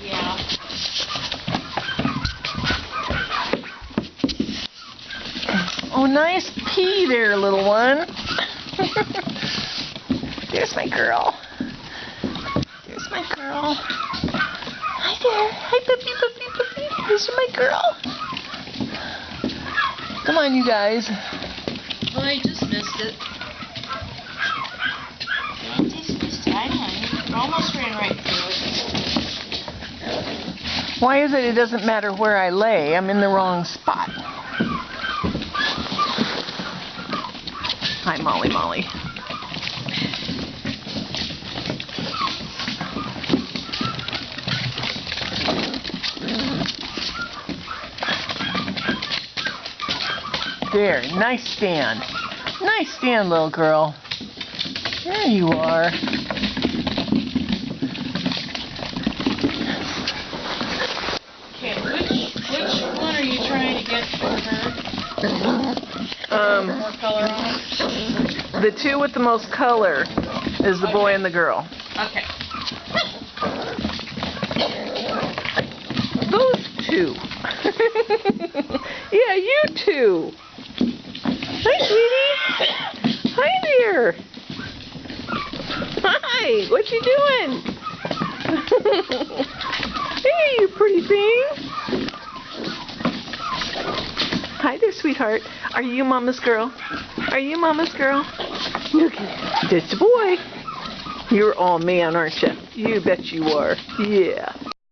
Yeah. Oh, nice pee there, little one. There's my girl. There's my girl. Hi there. Hi, puppy, puppy, puppy. This is my girl. Come on, you guys. Oh, I just missed it. I just missed it. I know. You almost ran right through it. Why is it doesn't matter where I lay? I'm in the wrong spot. Hi, Molly, Molly. There, nice stand. Nice stand, little girl. There you are. Okay, which one are you trying to get for her? More color on it? The two with the most color is the boy and the girl. Okay. Those two. Yeah, you two. Hi, sweetie. Hi there. Hi, what you doing? Hey, you pretty thing. Hi there, sweetheart. Are you Mama's girl? Are you Mama's girl? Look at this boy. You're all man, aren't you? You bet you are. Yeah.